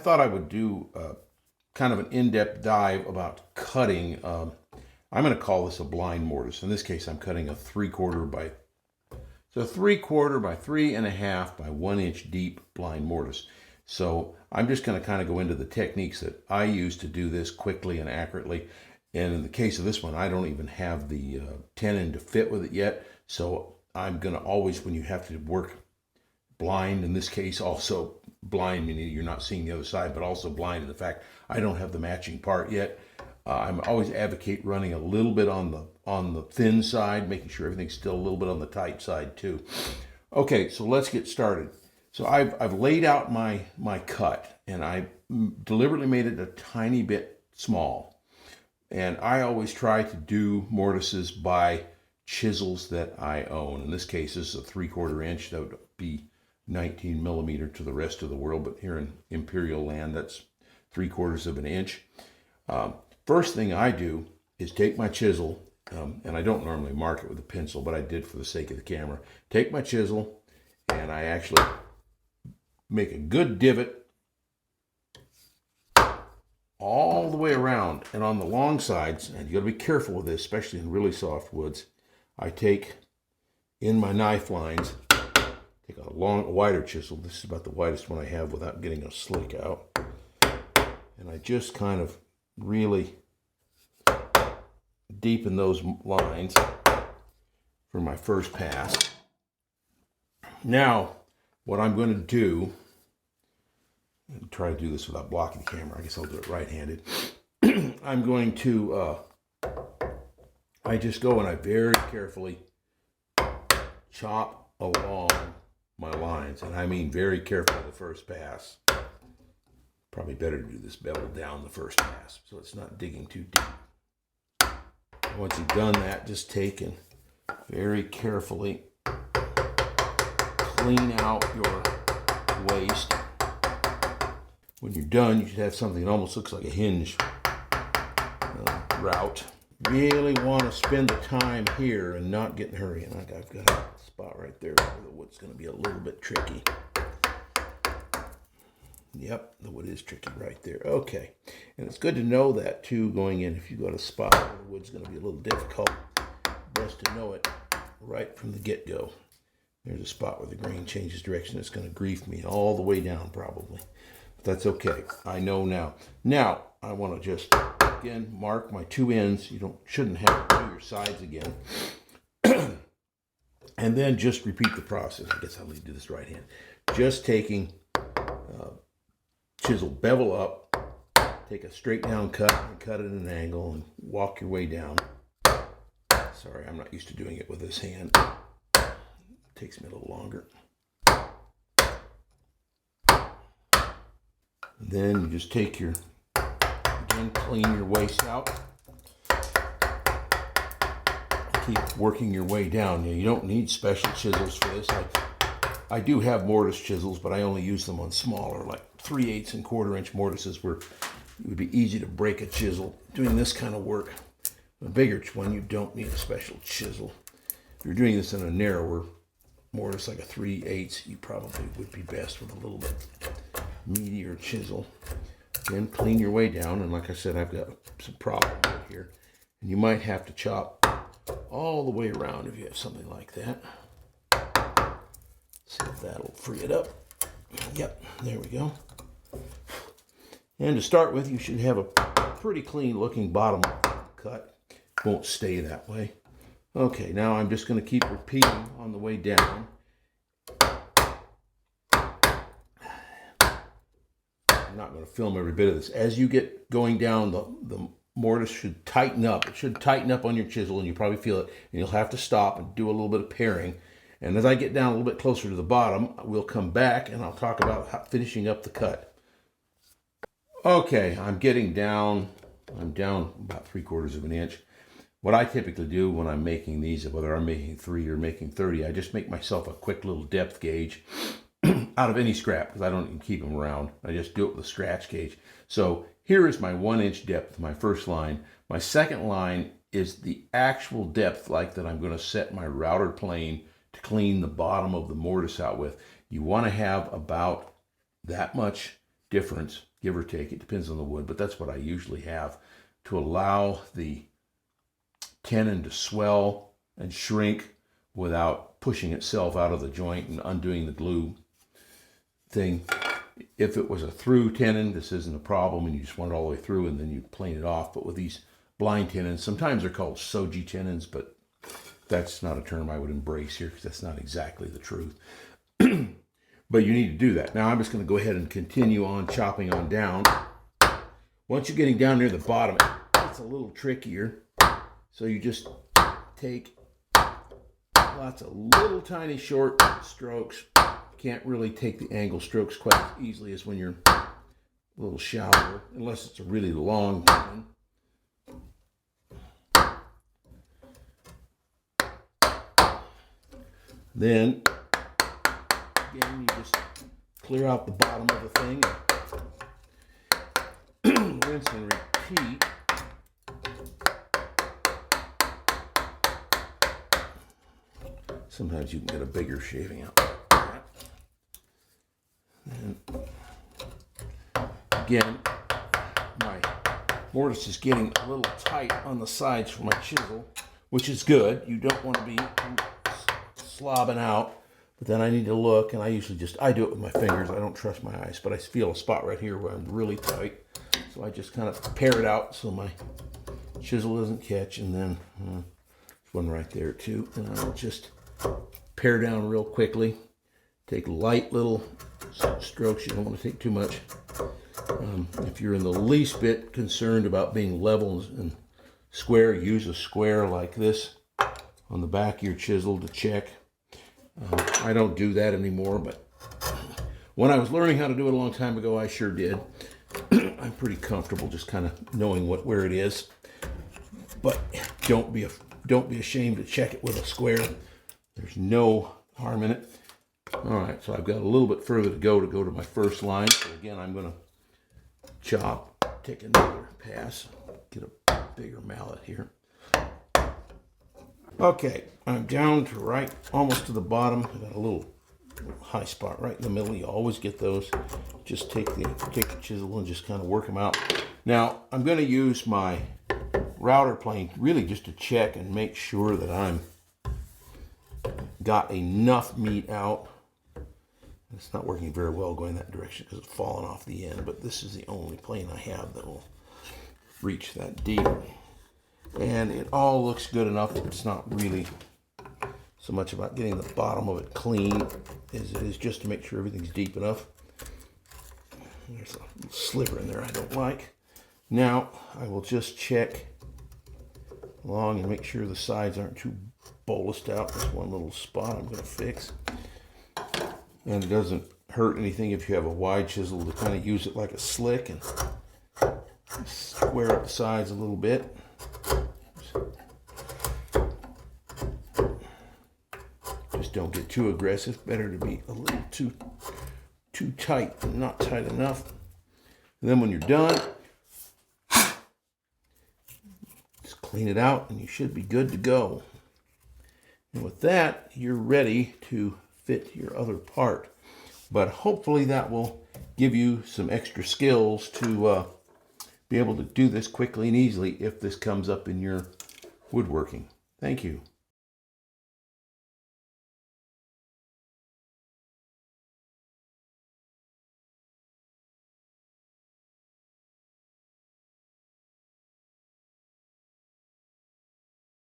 thought I would do kind of an in-depth dive about cutting. I'm going to call this a blind mortise. In this case, I'm cutting a 3/4 by 3.5 by 1 inch deep blind mortise. So I'm just going to kind of go into the techniques that I use to do this quickly and accurately. And in the case of this one, I don't even have the tenon to fit with it yet. So I'm going to always, when you have to work blind, in this case also blind, meaning you're not seeing the other side, but also blind in the fact I don't have the matching part yet. I'm always advocate running a little bit on the thin side, making sure everything's still a little bit on the tight side too. Okay, so let's get started. So I've laid out my cut, and I deliberately made it a tiny bit small. And I always try to do mortises by chisels that I own. In this case, this is a 3/4 inch. That would be 19 millimeter to the rest of the world, but here in Imperial land, that's 3/4 of an inch. First thing I do is take my chisel, and I don't normally mark it with a pencil, but I did for the sake of the camera. Take my chisel, and I actually make a good divot all the way around. And on the long sides, and you gotta be careful with this, especially in really soft woods, I take in my knife lines, take a wider chisel. This is about the widest one I have without getting a slick out. And I just kind of really deepen those lines for my first pass. Now, what I'm going to do, and try to do this without blocking the camera. I guess I'll do it right-handed. I'm going to, I just go and I very carefully chop along my lines. And I mean very carefully the first pass. Probably better to do this bevel down the first pass so it's not digging too deep. Once you've done that, just take and very carefully clean out your waste. When you're done, you should have something that almost looks like a hinge route. Really want to spend the time here and not get in a hurry. And I've got a spot right there where the wood's going to be a little bit tricky. Yep, the wood is tricky right there. Okay, and it's good to know that too going in. If you've got a spot where the wood's going to be a little difficult, best to know it right from the get-go. There's a spot where the grain changes direction. It's going to grief me all the way down probably. But that's okay. I know now. Now, I want to just, again, mark my two ends. You shouldn't have to do your sides again. And then just repeat the process. I guess I'll need to do this right hand. Just taking chisel, bevel up, take a straight down cut and cut it at an angle and walk your way down. Sorry, I'm not used to doing it with this hand. It takes me a little longer. And then you just take your, again, clean your waste out. Keep working your way down. You don't need special chisels for this. I do have mortise chisels, but I only use them on smaller, like 3/8 and 1/4 inch mortises where it would be easy to break a chisel doing this kind of work. A bigger one, you don't need a special chisel. If you're doing this in a narrower mortise, like a 3/8, you probably would be best with a little bit meatier chisel. Then clean your way down, and like I said, I've got some problems here. And you might have to chop all the way around if you have something like that. See if that'll free it up. Yep, there we go. And to start with, you should have a pretty clean looking bottom cut. Won't stay that way. Okay, now I'm just going to keep repeating on the way down. I'm not going to film every bit of this. As you get going down, the mortise should tighten up. It should tighten up on your chisel, and you probably feel it. And you'll have to stop and do a little bit of paring. And as I get down a little bit closer to the bottom, we'll come back and I'll talk about finishing up the cut. Okay, I'm down about 3/4 of an inch. What I typically do when I'm making these, whether I'm making 3 or making 30, I just make myself a quick little depth gauge out of any scrap, because I don't even keep them around. I just do it with a scratch gauge. So here is my 1 inch depth, my first line. My second line is the actual depth like that I'm going to set my router plane to clean the bottom of the mortise out with. You want to have about that much difference, give or take. It depends on the wood, but that's what I usually have to allow the tenon to swell and shrink without pushing itself out of the joint and undoing the glue thing. If it was a through tenon, this isn't a problem, and you just want it all the way through, and then you plane it off. But with these blind tenons, sometimes they're called Sukey tenons, but that's not a term I would embrace here because that's not exactly the truth. But you need to do that. Now I'm just going to go ahead and continue on chopping on down. Once you're getting down near the bottom, it's a little trickier. So you just take lots of little tiny short strokes. Can't really take the angle strokes quite as easily as when you're a little shallower, unless it's a really long tenon. Then, again, you just clear out the bottom of the thing, rinse and repeat. Sometimes you can get a bigger shaving out. And again, my mortise is getting a little tight on the sides for my chisel, which is good. You don't want to be slobbing out, but then I need to look, and I usually I do it with my fingers. I don't trust my eyes, but I feel a spot right here where I'm really tight. So I just kind of pare it out so my chisel doesn't catch, and then there's one right there too. And I'll just pare down real quickly. Take light little strokes. You don't want to take too much. If you're in the least bit concerned about being level and square, use a square like this on the back of your chisel to check. I don't do that anymore, but when I was learning how to do it a long time ago, I sure did. I'm pretty comfortable just kind of knowing where it is. But don't be ashamed to check it with a square. There's no harm in it. All right, so I've got a little bit further to go to my first line. So again, I'm going to chop, take another pass, get a bigger mallet here. Okay, I'm down to right almost to the bottom. I got a little high spot right in the middle. You always get those. Just take the chisel and just kind of work them out. Now I'm going to use my router plane really just to check and make sure that I'm got enough meat out. It's not working very well going that direction because it's falling off the end, but this is the only plane I have that will reach that deep. And it all looks good enough. It's not really so much about getting the bottom of it clean as it is just to make sure everything's deep enough. There's a sliver in there I don't like. Now I will just check along and make sure the sides aren't too bolused out. There's one little spot I'm going to fix. And it doesn't hurt anything if you have a wide chisel to kind of use it like a slick and square up the sides a little bit. Just don't get too aggressive. Better to be a little too tight and not tight enough. And then when you're done, just clean it out and you should be good to go. And with that, you're ready to fit your other part. But hopefully that will give you some extra skills to be able to do this quickly and easily if this comes up in your woodworking. Thank you.